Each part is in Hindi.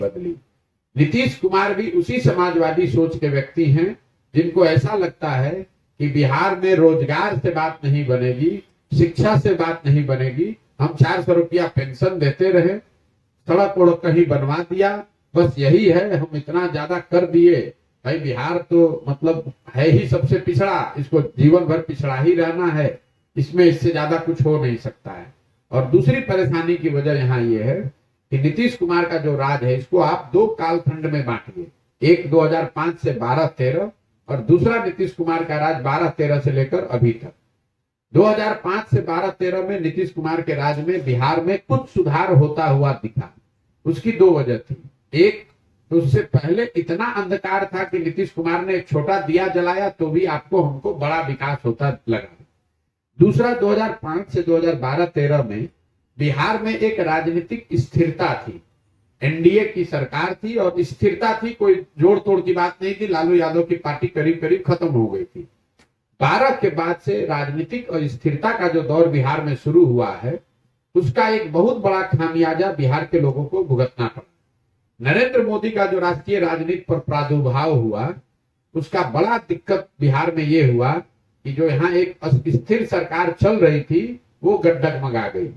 बदली। नीतीश कुमार भी उसी समाजवादी सोच के व्यक्ति हैं जिनको ऐसा लगता है कि बिहार में रोजगार से बात नहीं बनेगी, शिक्षा से बात नहीं बनेगी, हम 400 रुपया पेंशन देते रहे, सड़क वड़क कहीं बनवा दिया, बस यही है, हम इतना ज्यादा कर दिए। भाई बिहार तो मतलब है ही सबसे पिछड़ा, इसको जीवन भर पिछड़ा ही रहना है, इसमें इससे ज्यादा कुछ हो नहीं सकता है। और दूसरी परेशानी की वजह यहाँ ये है कि नीतीश कुमार का जो राज है इसको आप दो कालखंड में बांटिए, एक 2005 से 12-13 और दूसरा नीतीश कुमार का राज 12-13 से लेकर अभी तक। 2005 से 12-13 में नीतीश कुमार के राज में बिहार में कुछ सुधार होता हुआ दिखा। उसकी दो वजह थी, एक तो उससे पहले इतना अंधकार था कि नीतीश कुमार ने एक छोटा दिया जलाया तो भी आपको हमको बड़ा विकास होता लगा। दूसरा 2005 से 2012-13 में बिहार में एक राजनीतिक स्थिरता थी, एनडीए की सरकार थी और स्थिरता थी, कोई जोड़ तोड़ की बात नहीं थी, लालू यादव की पार्टी करीब करीब खत्म हो गई थी। 12 के बाद से राजनीतिक और स्थिरता का जो दौर बिहार में शुरू हुआ है उसका एक बहुत बड़ा खामियाजा बिहार के लोगों को भुगतना पड़ा। नरेंद्र मोदी का जो राष्ट्रीय राजनीति पर प्रादुर्भाव हुआ उसका बड़ा दिक्कत बिहार में ये हुआ कि जो यहाँ एक स्थिर सरकार चल रही थी वो डगमगा गई।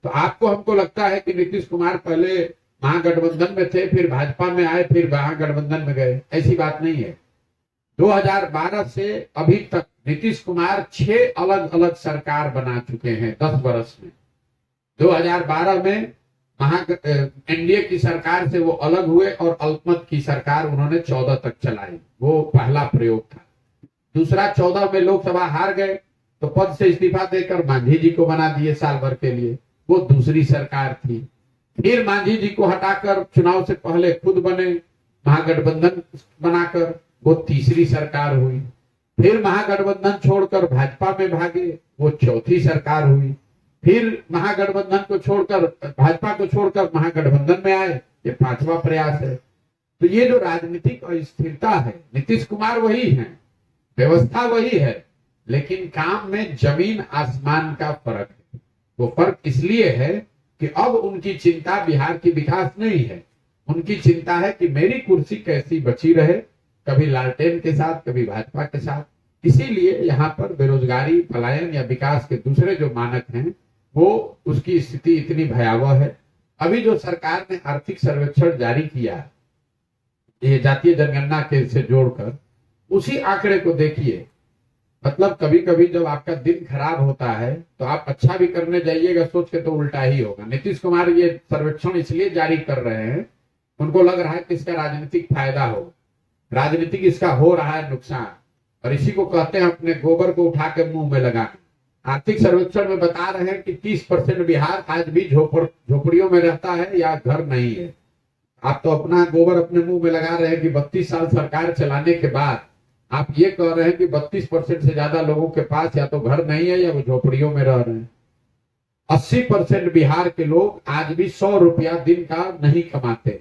तो आपको हमको लगता है कि नीतीश कुमार पहले महागठबंधन में थे, फिर भाजपा में आए, फिर महागठबंधन में गए, ऐसी बात नहीं है। 2012 से अभी तक नीतीश कुमार 6 अलग अलग सरकार बना चुके हैं 10 वर्ष में। 2012 में एनडीए की सरकार से वो अलग हुए और अल्पमत की सरकार उन्होंने 14 तक चलाई, वो पहला प्रयोग था। दूसरा 14 में लोकसभा हार गए तो पद से इस्तीफा देकर मांझी जी को बना दिए साल भर के लिए, वो दूसरी सरकार थी। फिर मांझी जी को हटाकर चुनाव से पहले खुद बने, महागठबंधन बनाकर, वो तीसरी सरकार हुई। फिर महागठबंधन छोड़कर भाजपा में भागे, वो चौथी सरकार हुई। फिर महागठबंधन को छोड़कर भाजपा को छोड़कर महागठबंधन में आए, ये 5वां प्रयास है। तो ये जो राजनीतिक अस्थिरता है, नीतीश कुमार वही है, व्यवस्था वही है, लेकिन काम में जमीन आसमान का फर्क है। वो फर्क इसलिए है कि अब उनकी चिंता बिहार की विकास नहीं है, उनकी चिंता है कि मेरी कुर्सी कैसी बची रहे, कभी लालटेन के साथ कभी भाजपा के साथ। इसीलिए यहाँ पर बेरोजगारी, पलायन या विकास के दूसरे जो मानक हैं वो उसकी स्थिति इतनी भयावह है। अभी जो सरकार ने आर्थिक सर्वेक्षण जारी किया ये जातीय जनगणना के से जोड़कर, उसी आंकड़े को देखिए। मतलब कभी कभी जब आपका दिन खराब होता है तो आप अच्छा भी करने जाइएगा सोच के तो उल्टा ही होगा। नीतीश कुमार ये सर्वेक्षण इसलिए जारी कर रहे हैं, उनको लग रहा है कि इसका राजनीतिक फायदा हो, राजनीतिक इसका हो रहा है नुकसान, और इसी को कहते हैं अपने गोबर को उठा के मुंह में लगाना। आर्थिक सर्वेक्षण में बता रहे हैं कि 30% बिहार आज भी झोपड़ियों में रहता है या घर नहीं है। आप तो अपना गोबर अपने मुंह में लगा रहे हैं कि 32 साल सरकार चलाने के बाद आप ये कह रहे हैं कि 32% से ज्यादा लोगों के पास या तो घर नहीं है या वो झोपड़ियों में रह रहे हैं। 80% बिहार के लोग आज भी 100 रुपया दिन का नहीं कमाते,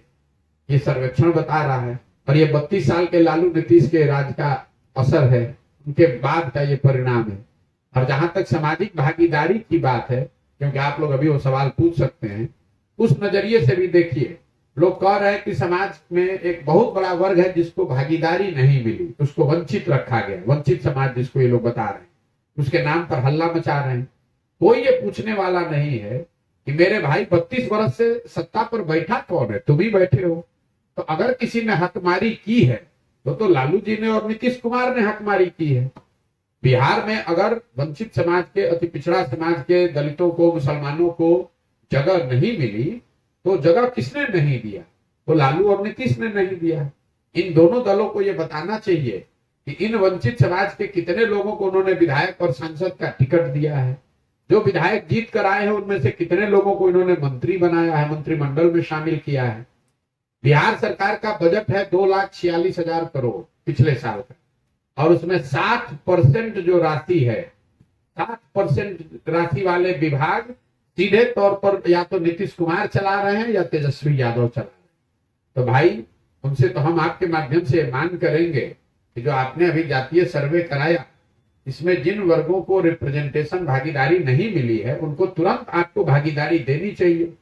ये सर्वेक्षण बता रहा है। और ये 32 साल के लालू नीतीश के राज का असर है, उनके बाद का ये परिणाम है। और जहां तक सामाजिक भागीदारी की बात है, क्योंकि आप लोग अभी वो सवाल पूछ सकते हैं, उस नजरिए से भी देखिए। लोग कह रहे हैं कि समाज में एक बहुत बड़ा वर्ग है जिसको भागीदारी नहीं मिली, उसको वंचित रखा गया, वंचित समाज जिसको ये लोग बता रहे हैं, उसके नाम पर हल्ला मचा रहे हैं। कोई ये पूछने वाला नहीं है कि मेरे भाई 32 वर्ष से सत्ता पर बैठा कौन है, तुम ही बैठे हो। तो अगर किसी ने हकमारी की है तो लालू जी ने और नीतीश कुमार ने हकमारी की है। बिहार में अगर वंचित समाज के, अति पिछड़ा समाज के, दलितों को, मुसलमानों को जगह नहीं मिली तो जगह किसने नहीं दिया, तो लालू और नीतीश ने नहीं दिया। इन दोनों दलों को यह बताना चाहिए कि इन वंचित समाज के कितने लोगों को उन्होंने विधायक और सांसद का टिकट दिया है, जो विधायक जीत कर आए हैं उनमें से कितने लोगों को इन्होंने मंत्री बनाया है, मंत्रिमंडल में शामिल किया है। बिहार सरकार का बजट है 2,46,000 करोड़ पिछले साल का, और उसमें 60% जो राशि है, 60% राशि वाले विभाग सीधे तौर पर या तो नीतीश कुमार चला रहे हैं या तेजस्वी यादव चला रहे हैं। तो भाई उनसे तो हम आपके माध्यम से मांग करेंगे कि जो आपने अभी जातीय सर्वे कराया, इसमें जिन वर्गों को रिप्रेजेंटेशन, भागीदारी नहीं मिली है, उनको तुरंत आपको भागीदारी देनी चाहिए।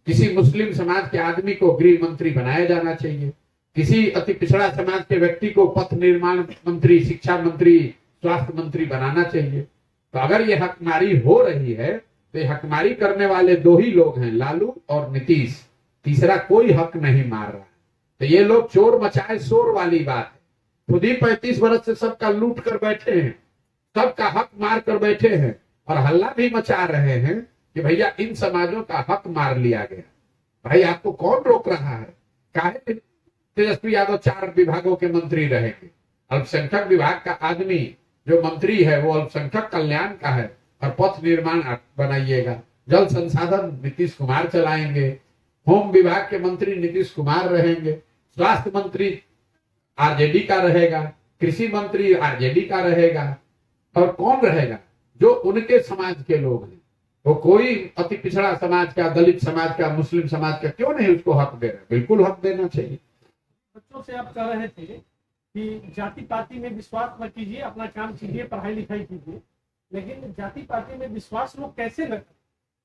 किसी मुस्लिम समाज के आदमी को गृह मंत्री बनाया जाना चाहिए, किसी अति पिछड़ा समाज के व्यक्ति को पथ निर्माण मंत्री, शिक्षा मंत्री, स्वास्थ्य मंत्री बनाना चाहिए। तो अगर ये हकमारी हो रही है तो ये हकमारी करने वाले दो ही लोग हैं, लालू और नीतीश, तीसरा कोई हक नहीं मार रहा है। तो ये लोग चोर मचाए शोर वाली बात है। खुद ही 35 वर्ष से सबका लूट कर बैठे हैं, सबका हक मार कर बैठे हैं और हल्ला भी मचा रहे हैं कि भैया इन समाजों का हक मार लिया गया। भाई आपको कौन रोक रहा है? काहे तेजस्वी यादव 4 विभागों के मंत्री रहेंगे? अल्पसंख्यक विभाग का आदमी जो मंत्री है वो अल्पसंख्यक कल्याण का है और पथ निर्माण बनाइएगा। जल संसाधन नीतीश कुमार चलाएंगे, होम विभाग के मंत्री नीतीश कुमार रहेंगे, स्वास्थ्य मंत्री आरजेडी का रहेगा, कृषि मंत्री आरजेडी का रहेगा। और कौन रहेगा? जो उनके समाज के लोग हैं। वो कोई अति पिछड़ा समाज का, दलित समाज का, मुस्लिम समाज का क्यों नहीं उसको हक दे रहा? बिल्कुल हक देना चाहिए। बच्चों से आप कह रहे थे कि जाति पाति में विश्वास मत कीजिए, अपना काम कीजिए, पढ़ाई लिखाई कीजिए, लेकिन जाति पाति में विश्वास लोग कैसे न करें?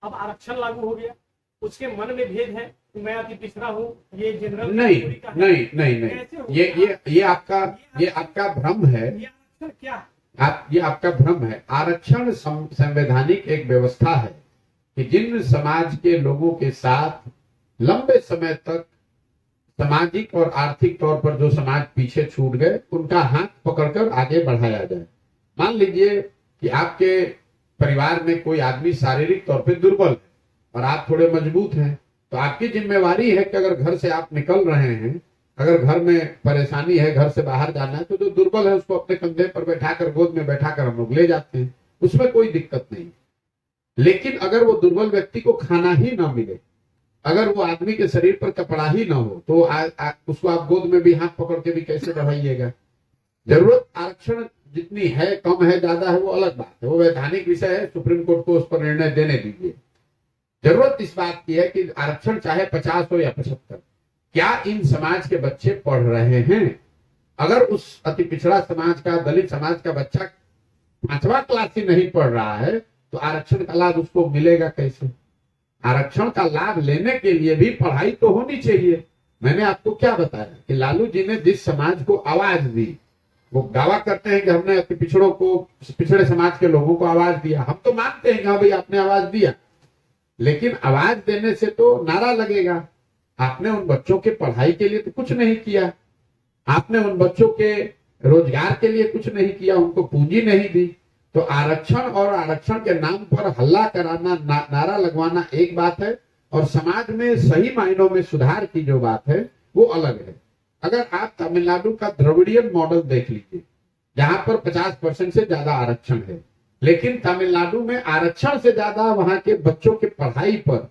अब आरक्षण लागू हो गया, उसके मन में भेद है कि मैं अति पिछड़ा हूँ, ये जनरल नहीं नहीं नहीं नहीं, ये आपका भ्रम है। ये आरक्षण क्या है? ये आपका भ्रम है। आरक्षण संवैधानिक एक व्यवस्था है कि जिन समाज के लोगों के साथ लंबे समय तक सामाजिक और आर्थिक तौर पर जो समाज पीछे छूट गए उनका हाथ पकड़कर आगे बढ़ाया जाए। मान लीजिए कि आपके परिवार में कोई आदमी शारीरिक तौर पे दुर्बल है और आप थोड़े मजबूत हैं, तो आपकी जिम्मेवारी है कि अगर घर से आप निकल रहे हैं, अगर घर में परेशानी है, घर से बाहर जाना है, तो जो दुर्बल है उसको अपने कंधे पर बैठाकर, गोद में बैठाकर हम लोग ले जाते हैं, उसमें कोई दिक्कत नहीं। लेकिन अगर वो दुर्बल व्यक्ति को खाना ही ना मिले, अगर वो आदमी के शरीर पर कपड़ा ही ना हो, तो उसको आप गोद में भी हाथ पकड़ के भी कैसे बढ़ाइएगा? जरूरत आरक्षण जितनी है, कम है, ज्यादा है, वो अलग बात है, वो वैधानिक विषय है, सुप्रीम कोर्ट को उस पर निर्णय देने दीजिए। जरूरत इस बात की है कि आरक्षण चाहे 50 हो या 75, क्या इन समाज के बच्चे पढ़ रहे हैं? अगर उस अति पिछड़ा समाज का, दलित समाज का बच्चा 5वां क्लास ही नहीं पढ़ रहा है तो आरक्षण का लाभ उसको मिलेगा कैसे? आरक्षण का लाभ लेने के लिए भी पढ़ाई तो होनी चाहिए। मैंने आपको क्या बताया कि लालू जी ने जिस समाज को आवाज दी, वो दावा करते हैं कि हमने अति पिछड़ों को, पिछड़े समाज के लोगों को आवाज दिया। हम तो मानते हैं कि हाँ भाई आपने आवाज दिया, लेकिन आवाज देने से तो नारा लगेगा। आपने उन बच्चों के पढ़ाई के लिए तो कुछ नहीं किया, आपने उन बच्चों के रोजगार के लिए कुछ नहीं किया, उनको पूंजी नहीं दी। तो आरक्षण और आरक्षण के नाम पर हल्ला कराना, नारा लगवाना एक बात है, और समाज में सही मायनों में सुधार की जो बात है वो अलग है। अगर आप तमिलनाडु का द्रविडियन मॉडल देख लीजिए, जहां पर 50% से ज्यादा आरक्षण है, लेकिन तमिलनाडु में आरक्षण से ज्यादा वहां के बच्चों के पढ़ाई पर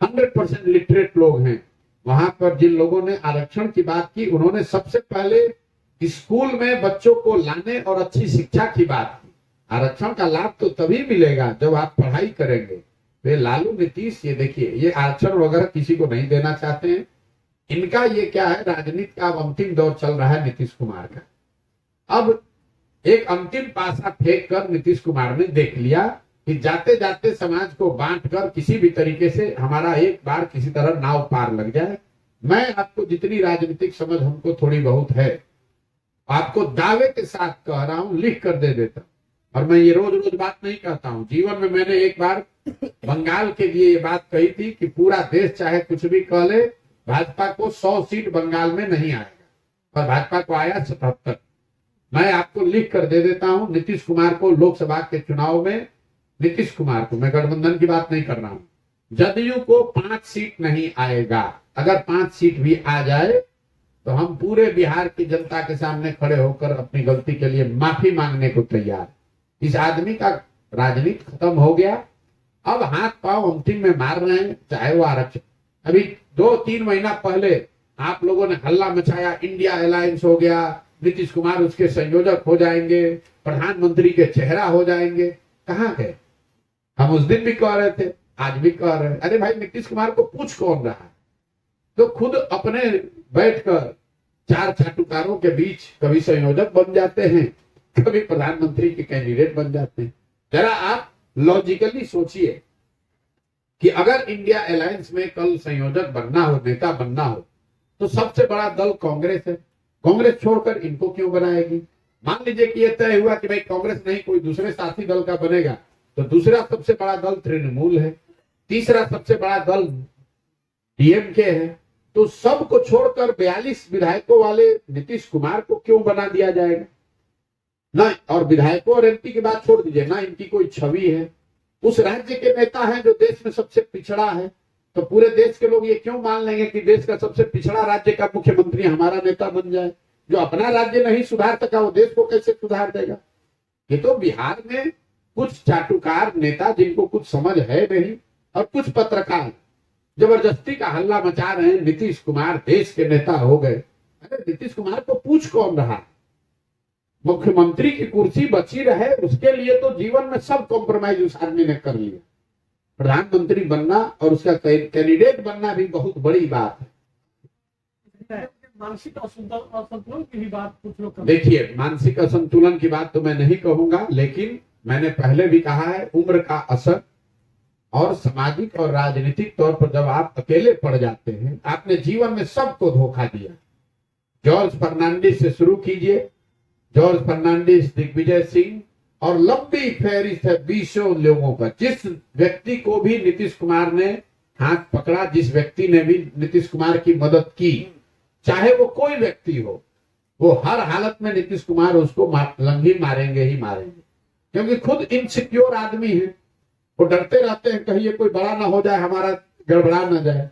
100% लिटरेट लोग हैं। वहां पर जिन लोगों ने आरक्षण की बात की, उन्होंने सबसे पहले स्कूल में बच्चों को लाने और अच्छी शिक्षा की बात की। आरक्षण का लाभ तो तभी मिलेगा जब आप पढ़ाई करेंगे। वे लालू नीतीश, ये देखिए, ये आरक्षण वगैरह किसी को नहीं देना चाहते हैं। इनका ये क्या है, राजनीति का अब अंतिम दौर चल रहा है नीतीश कुमार का। अब एक अंतिम पासा फेंक कर नीतीश कुमार ने देख लिया कि जाते जाते समाज को बांट कर किसी भी तरीके से हमारा एक बार किसी तरह नाव पार लग जाए। मैं आपको जितनी राजनीतिक समझ हमको थोड़ी बहुत है, आपको दावे के साथ कह रहा हूं, लिख कर दे देता हूं। और मैं ये रोज रोज बात नहीं कहता हूं। जीवन में मैंने एक बार बंगाल के लिए ये बात कही थी कि पूरा देश चाहे कुछ भी कह ले, भाजपा को 100 सीट बंगाल में नहीं आएगा, और भाजपा को आया 77। मैं आपको लिख कर दे देता हूं, नीतीश कुमार को लोकसभा के चुनाव में, नीतीश कुमार को, मैं गठबंधन की बात नहीं कर रहा हूं, जदयू को 5 सीट नहीं आएगा। अगर 5 सीट भी आ जाए तो हम पूरे बिहार की जनता के सामने खड़े होकर अपनी गलती के लिए माफी मांगने को तैयार। इस आदमी का राजनीति खत्म हो गया। अब हाथ पांव अंतिम में मार रहे हैं, चाहे वो आरक्षण। अभी 2-3 महीना पहले आप लोगों ने हल्ला मचाया, इंडिया अलायंस हो गया, नीतीश कुमार उसके संयोजक हो जाएंगे, प्रधानमंत्री के चेहरा हो जाएंगे। कहाँ गए? हम उस दिन भी कह रहे थे, आज भी कह रहे हैं। अरे भाई, नीतीश कुमार को पूछ कौन रहा है? तो खुद अपने बैठकर 4 चाटुकारों के बीच कभी संयोजक बन जाते हैं, कभी प्रधानमंत्री के कैंडिडेट बन जाते हैं। जरा आप लॉजिकली सोचिए कि अगर इंडिया अलायंस में कल संयोजक बनना हो, नेता बनना हो, तो सबसे बड़ा दल कांग्रेस है। कांग्रेस छोड़कर इनको क्यों बनाएगी? मान लीजिए कि यह तय हुआ कि भाई कांग्रेस नहीं, कोई दूसरे साथी दल का बनेगा, तो दूसरा सबसे बड़ा दल तृणमूल है, तीसरा सबसे बड़ा दल डीएमके है। तो सबको छोड़कर 42 विधायकों वाले नीतीश कुमार को क्यों बना दिया जाएगा? ना, और विधायकों और एमपी की बात छोड़ दीजिए ना, इनकी कोई छवि है। उस राज्य के नेता हैं जो देश में सबसे पिछड़ा है, तो पूरे देश के लोग ये क्यों मान लेंगे कि देश का सबसे पिछड़ा राज्य का मुख्यमंत्री हमारा नेता बन जाए? जो अपना राज्य नहीं सुधार सका वो देश को कैसे सुधार देगा? ये तो बिहार में कुछ चाटुकार नेता जिनको कुछ समझ है नहीं, और कुछ पत्रकार जबरदस्ती का हल्ला मचा रहे हैं, नीतीश कुमार देश के नेता हो गए। अरे नीतीश कुमार को पूछ कौन रहा? मुख्यमंत्री की कुर्सी बची रहे, उसके लिए तो जीवन में सब कॉम्प्रोमाइज उस आदमी ने कर लिया। प्रधानमंत्री बनना और उसका कैंडिडेट बनना भी बहुत बड़ी बात है। मानसिक असंतुलन की भी बात कुछ लोग देखिए, मानसिक असंतुलन की बात तो मैं नहीं कहूंगा, लेकिन मैंने पहले भी कहा है, उम्र का असर और सामाजिक और राजनीतिक तौर पर जब आप अकेले पड़ जाते हैं, आपने जीवन में सबको धोखा दिया। जॉर्ज फर्नांडिस से शुरू कीजिए, जॉर्ज फर्नांडिस, दिग्विजय सिंह, और लंबी फहरिस्त है 20 लोगों का। जिस व्यक्ति को भी नीतीश कुमार ने हाथ पकड़ा, जिस व्यक्ति ने भी नीतीश कुमार की मदद की, चाहे वो कोई व्यक्ति हो, वो हर हालत में नीतीश कुमार उसको लंघी मारेंगे ही मारेंगे, क्योंकि खुद इनसिक्योर आदमी है। वो डरते रहते हैं कहीं ये कोई बड़ा ना हो जाए, हमारा गड़बड़ा ना जाए।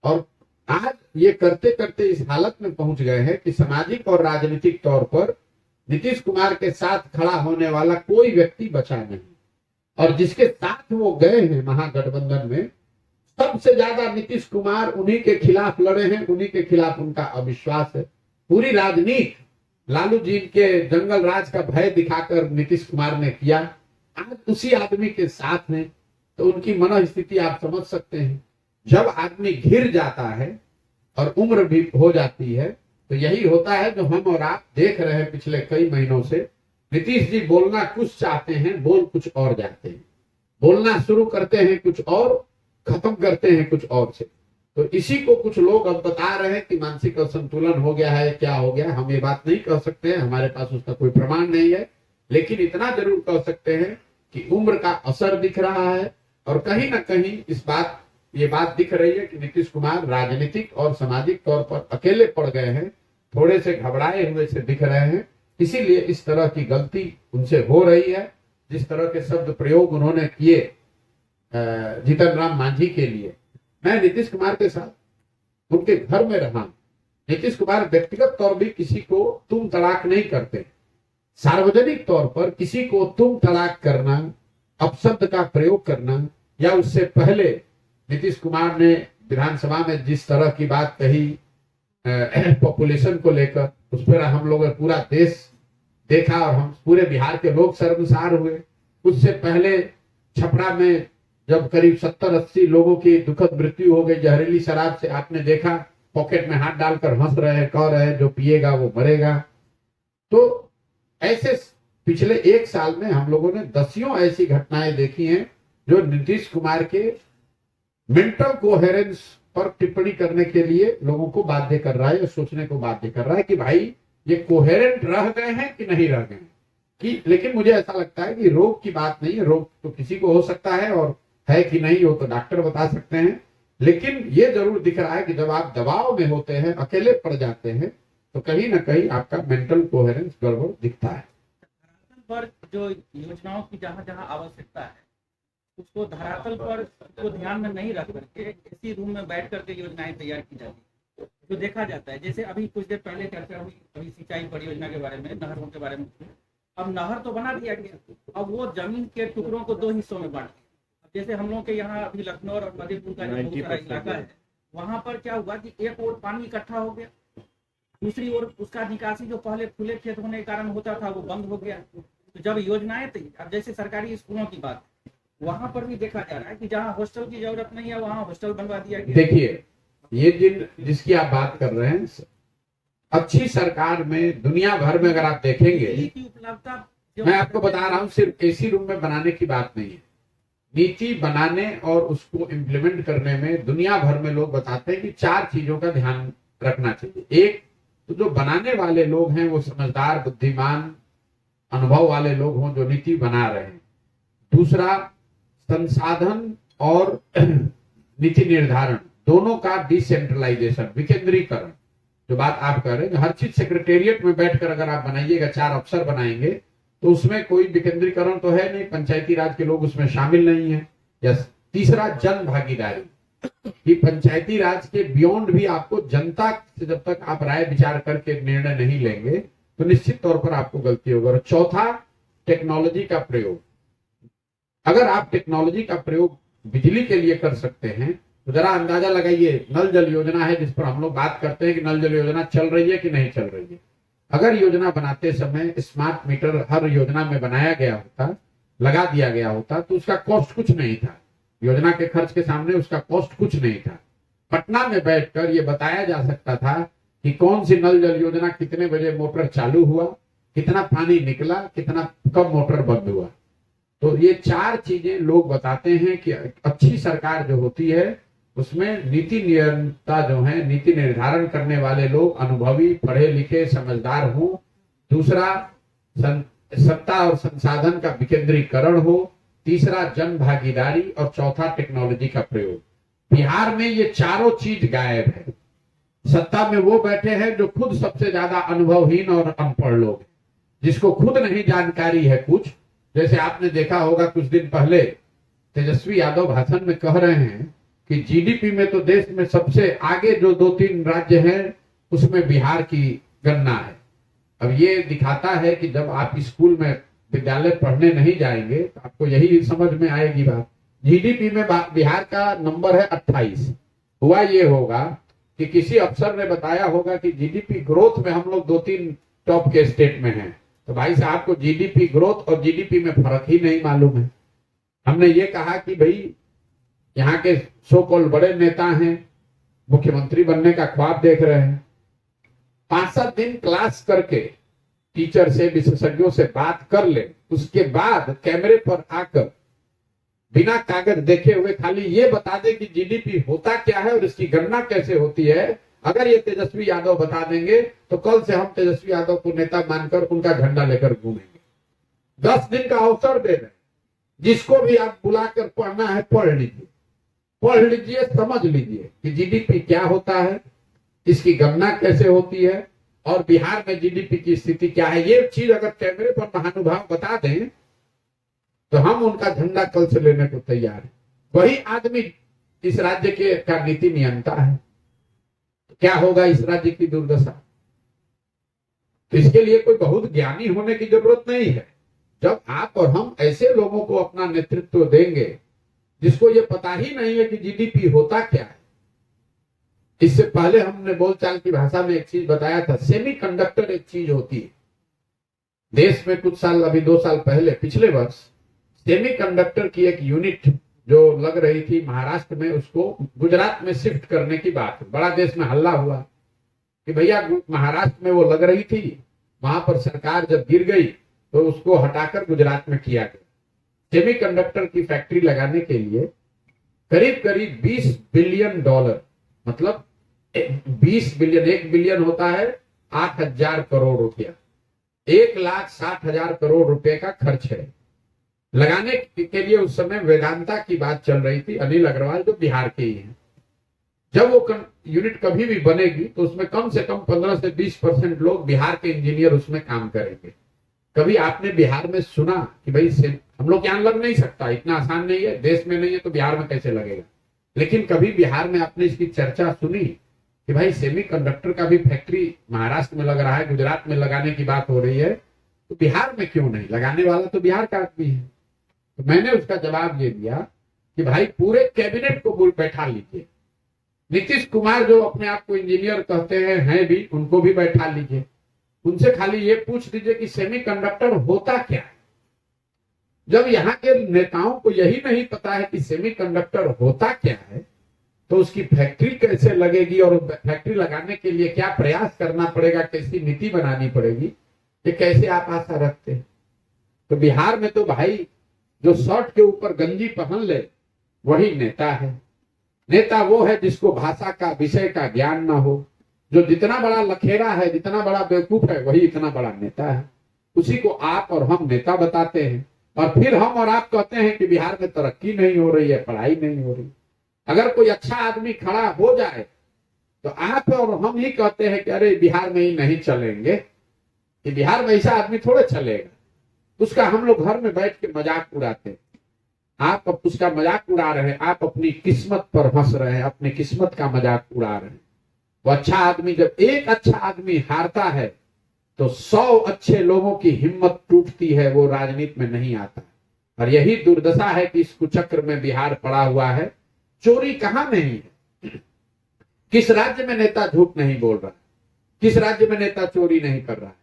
और आज ये करते करते इस हालत में पहुंच गए हैं कि सामाजिक और राजनीतिक तौर पर नीतीश कुमार के साथ खड़ा होने वाला कोई व्यक्ति बचा नहीं। और जिसके साथ वो गए हैं महागठबंधन में, सबसे ज्यादा नीतीश कुमार उन्हीं के खिलाफ लड़े हैं, उन्हीं के खिलाफ उनका अविश्वास है। पूरी राजनीति लालू जी के जंगल राज का भय दिखाकर नीतीश कुमार ने किया, आज उसी आदमी के साथ हैं। तो उनकी मनोस्थिति आप समझ सकते हैं। जब आदमी घिर जाता है और उम्र भी हो जाती है, तो यही होता है जो हम और आप देख रहे हैं पिछले कई महीनों से। नीतीश जी बोलना कुछ चाहते हैं, बोल कुछ और जाते हैं, बोलना शुरू करते हैं कुछ और, खत्म करते हैं कुछ और से। तो इसी को कुछ लोग अब बता रहे हैं कि मानसिक असंतुलन हो गया है, क्या हो गया। हम ये बात नहीं कह सकते हैं, हमारे पास उसका कोई प्रमाण नहीं है, लेकिन इतना जरूर कह सकते हैं कि उम्र का असर दिख रहा है। और कहीं ना कहीं ये बात दिख रही है कि नीतीश कुमार राजनीतिक और सामाजिक तौर पर अकेले पड़ गए हैं, थोड़े से घबराए हुए से दिख रहे हैं। इसीलिए इस तरह की गलती उनसे हो रही है। जिस तरह के शब्द प्रयोग उन्होंने किए जीतन राम मांझी के लिए, मैं नीतीश कुमार के साथ उनके घर में रहा। नीतीश कुमार व्यक्तिगत तौर भी किसी को तुम तड़ाक नहीं करते। सार्वजनिक तौर पर किसी को तुम तड़ाक करना, अपशब्द का प्रयोग करना, या उससे पहले नीतीश कुमार ने विधानसभा में जिस तरह की बात कही पॉपुलेशन को लेकर, उस पर हम लोग पूरा देश देखा और हम पूरे बिहार के लोग शर्मसार हुए। उससे पहले छपरा में जब करीब 70-80 लोगों की दुखद मृत्यु हो गई जहरीली शराब से, आपने देखा पॉकेट में हाथ डालकर हंस रहे हैं, कह रहे हैं जो पिएगा वो मरेगा। तो ऐसे पिछले 1 साल में हम लोगों ने दसियों ऐसी घटनाएं देखी हैं जो नीतीश कुमार के मेंटल कोहेरेंस पर टिप्पणी करने के लिए लोगों को बाध्य कर रहा है, या सोचने को बाध्य कर रहा है कि भाई ये कोहेरेंट रह गए हैं कि नहीं रह गए कि। लेकिन मुझे ऐसा लगता है कि रोग की बात नहीं है, रोग तो किसी को हो सकता है, और है कि नहीं वो तो डॉक्टर बता सकते हैं। लेकिन ये जरूर दिख रहा है कि जब आप दबाव में होते हैं, अकेले पड़ जाते हैं, तो कहीं ना कहीं आपका मेंटल कोहेरेंस गड़बड़ दिखता है। पर जो योजनाओं की जहाँ जहाँ आवश्यकता है, उसको धरातल पर उसको ध्यान में नहीं रख करके इसी रूम में बैठ करके योजनाएं तैयार की जाती है, जो देखा जाता है। जैसे अभी कुछ देर पहले चर्चा हुई अभी सिंचाई परियोजना के बारे में, नहरों के बारे में। अब नहर तो बना दिया गया, अब वो जमीन के टुकड़ों को 2 हिस्सों में बांट दिया। जैसे हम लोग के यहाँ अभी लखनऊ और मधेपुर का जो बहुत सारा इलाका है, वहां पर क्या हुआ कि एक ओर पानी इकट्ठा हो गया, दूसरी ओर उसका निकासी जो पहले खुले खेत होने के कारण होता था वो बंद हो गया। तो जब योजनाएं थी, अब जैसे सरकारी स्कूलों की बात, वहां पर भी देखा जा रहा है कि जहाँ हॉस्टल की जरूरत नहीं है वहाँ हॉस्टल बनवा दिया गया। देखिए, ये जिसकी आप बात कर रहे हैं, अच्छी सरकार में दुनिया भर में अगर आप देखेंगे, की उपलब्धता मैं आपको बता रहा हूँ, सिर्फ एसी रूम में बनाने की बात नहीं है। नीति बनाने और उसको इम्प्लीमेंट करने में दुनिया भर में लोग बताते हैं कि 4 चीजों का ध्यान रखना चाहिए। एक तो जो बनाने वाले लोग हैं वो समझदार, बुद्धिमान, अनुभव वाले लोग हों जो नीति बना रहे हैं। दूसरा, संसाधन और नीति निर्धारण दोनों का डिसेंट्रलाइजेशन, विकेंद्रीकरण। जो बात आप कर रहे हैं, हर चीज सेक्रेटेरिएट में बैठकर अगर आप बनाइएगा, 4 अफसर बनाएंगे तो उसमें कोई विकेंद्रीकरण तो है नहीं, पंचायती राज के लोग उसमें शामिल नहीं है। यस। तीसरा, जन भागीदारी, कि पंचायती राज के बियॉन्ड भी आपको जनता से जब तक आप राय विचार करके निर्णय नहीं लेंगे तो निश्चित तौर पर आपको गलती होगी। और चौथा, टेक्नोलॉजी का प्रयोग। अगर आप टेक्नोलॉजी का प्रयोग बिजली के लिए कर सकते हैं तो जरा अंदाजा लगाइए, नल जल योजना है जिस पर हम लोग बात करते हैं कि नल जल योजना चल रही है कि नहीं चल रही है। अगर योजना बनाते समय स्मार्ट मीटर हर योजना में बनाया गया होता, लगा दिया गया होता, तो उसका कॉस्ट कुछ नहीं था। योजना के खर्च के सामने उसका कॉस्ट कुछ नहीं था। पटना में बैठकर यह बताया जा सकता था कि कौन सी नल जल योजना कितने बजे मोटर चालू हुआ, कितना पानी निकला, कितना कब मोटर बंद हुआ। तो ये 4 चीजें लोग बताते हैं कि अच्छी सरकार जो होती है उसमें नीति नियंता जो है, नीति निर्धारण करने वाले लोग अनुभवी, पढ़े लिखे, समझदार हो। दूसरा, सत्ता और संसाधन का विकेंद्रीकरण हो। तीसरा, जन भागीदारी। और चौथा, टेक्नोलॉजी का प्रयोग। बिहार में ये चारों चीज गायब है। सत्ता में वो बैठे हैं जो खुद सबसे ज्यादा अनुभवहीन और अनपढ़ लोग हैं, जिसको खुद नहीं जानकारी है कुछ। जैसे आपने देखा होगा कुछ दिन पहले तेजस्वी यादव भाषण में कह रहे हैं कि जीडीपी में तो देश में सबसे आगे जो 2-3 राज्य हैं उसमें बिहार की गणना है। अब ये दिखाता है कि जब आप स्कूल में, विद्यालय पढ़ने नहीं जाएंगे तो आपको यही समझ में आएगी बात। जीडीपी में बिहार का नंबर है 28। हुआ ये होगा कि किसी अफसर ने बताया होगा कि जीडीपी ग्रोथ में हम लोग 2-3 टॉप के स्टेट में हैं। तो भाई साहब को जीडीपी ग्रोथ और जीडीपी में फर्क ही नहीं मालूम है। हमने ये कहा कि भाई यहाँ के सो कॉल्ड बड़े नेता हैं, मुख्यमंत्री बनने का ख्वाब देख रहे हैं, 5-7 दिन क्लास करके टीचर से, विशेषज्ञों से बात कर ले, उसके बाद कैमरे पर आकर बिना कागज देखे हुए खाली ये बता दे कि जीडीपी होता क्या है और इसकी गणना कैसे होती है। अगर ये तेजस्वी यादव बता देंगे तो कल से हम तेजस्वी यादव को नेता मानकर उनका झंडा लेकर घूमेंगे। 10 दिन का अवसर दे रहे हैं, जिसको भी आप बुलाकर पढ़ना है पढ़ लीजिए, समझ लीजिए कि जीडीपी क्या होता है, इसकी गणना कैसे होती है और बिहार में जीडीपी की स्थिति क्या है। ये चीज अगर कैमरे पर महानुभाव बता दें तो हम उनका झंडा कल से लेने को तैयार है। वही आदमी इस राज्य के का नीति नियंता है। क्या होगा इस राज्य की दुर्दशा। तो इसके लिए कोई बहुत ज्ञानी होने की जरूरत नहीं है। जब आप और हम ऐसे लोगों को अपना नेतृत्व देंगे जिसको ये पता ही नहीं है कि जीडीपी होता क्या है। इससे पहले हमने बोलचाल की भाषा में एक चीज बताया था, सेमीकंडक्टर एक चीज होती है। देश में कुछ साल, अभी 2 साल पहले, पिछले वर्ष सेमीकंडक्टर की एक यूनिट जो लग रही थी महाराष्ट्र में, उसको गुजरात में शिफ्ट करने की बात, बड़ा देश में हल्ला हुआ कि भैया महाराष्ट्र में वो लग रही थी, वहां पर सरकार जब गिर गई तो उसको हटाकर गुजरात में किया गया। सेमीकंडक्टर की फैक्ट्री लगाने के लिए करीब करीब $20 बिलियन, मतलब 20 बिलियन, 1 बिलियन होता है 8,000 करोड़ रुपया, 1,60,000 करोड़ रुपए का खर्च है। लगाने के लिए उस समय वेदांता की बात चल रही थी, अनिल अग्रवाल जो बिहार के ही हैं। जब वो यूनिट कभी भी बनेगी तो उसमें कम से कम 15 से 20% लोग बिहार के इंजीनियर उसमें काम करेंगे। कभी आपने बिहार में सुना कि भाई हम लोग यहाँ लग नहीं सकता, इतना आसान नहीं है, देश में नहीं है तो बिहार में कैसे लगेगा। लेकिन कभी बिहार में आपने इसकी चर्चा सुनी कि भाई सेमीकंडक्टर का भी फैक्ट्री महाराष्ट्र में लग रहा है, गुजरात में लगाने की बात हो रही है, तो बिहार में क्यों नहीं? लगाने वाला तो बिहार का आदमी है। तो मैंने उसका जवाब ये दिया कि भाई पूरे कैबिनेट को बैठा लीजिए। नीतीश कुमार जो अपने आप को इंजीनियर कहते हैं भी, उनको भी बैठा लीजिए। उनसे खाली ये पूछ लीजिए कि सेमीकंडक्टर होता क्या है। जब यहाँ के नेताओं को यही नहीं पता है कि सेमीकंडक्टर होता क्या है, तो उसकी फैक्ट्री कैसे लगेगी और फैक्ट्री लगाने के लिए क्या प्रयास करना पड़ेगा, कैसी नीति बनानी पड़ेगी, ये कैसे आप आशा रखते हैं। तो बिहार में तो भाई जो शर्ट के ऊपर गंजी पहन ले वही नेता है। नेता वो है जिसको भाषा का, विषय का ज्ञान ना हो। जो जितना बड़ा लखेरा है, जितना बड़ा बेवकूफ है, वही इतना बड़ा नेता है। उसी को आप और हम नेता बताते हैं। और फिर हम और आप कहते हैं कि बिहार में तरक्की नहीं हो रही है, पढ़ाई नहीं हो रही। अगर कोई अच्छा आदमी खड़ा हो जाए तो आप और हम ही कहते हैं कि अरे बिहार में ही नहीं चलेंगे, कि बिहार में ऐसा आदमी थोड़े चलेगा। उसका हम लोग घर में बैठ के मजाक उड़ाते हैं। आप अब उसका मजाक उड़ा रहे हैं, आप अपनी किस्मत पर हंस रहे हैं, अपनी किस्मत का मजाक उड़ा रहे हैं। वो अच्छा आदमी, जब एक अच्छा आदमी हारता है तो 100 अच्छे लोगों की हिम्मत टूटती है, वो राजनीति में नहीं आता। और यही दुर्दशा है कि इस कुचक्र में बिहार पड़ा हुआ है। चोरी कहां नहीं है? किस राज्य में नेता झूठ नहीं बोल रहा है? किस राज्य में नेता चोरी नहीं कर रहा है?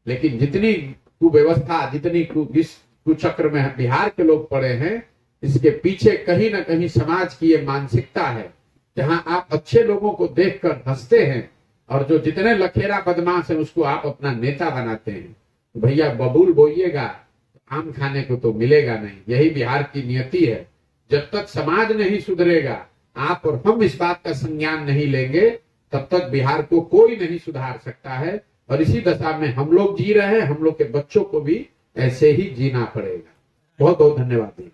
लेकिन जितनी कुव्यवस्था, जितनी इस कुचक्र में बिहार के लोग पड़े हैं, इसके पीछे कहीं ना कहीं समाज की ये मानसिकता है, जहां आप अच्छे लोगों को देखकर हंसते हैं और जो जितने लखेरा बदमाश है उसको आप अपना नेता बनाते हैं। तो भैया बबूल बोइएगा, आम खाने को तो मिलेगा नहीं। यही बिहार की नियति है। जब तक समाज नहीं सुधरेगा, आप और हम इस बात का संज्ञान नहीं लेंगे, तब तक बिहार को कोई नहीं सुधार सकता है। और इसी दशा में हम लोग जी रहे हैं, हम लोग के बच्चों को भी ऐसे ही जीना पड़ेगा। बहुत बहुत धन्यवाद।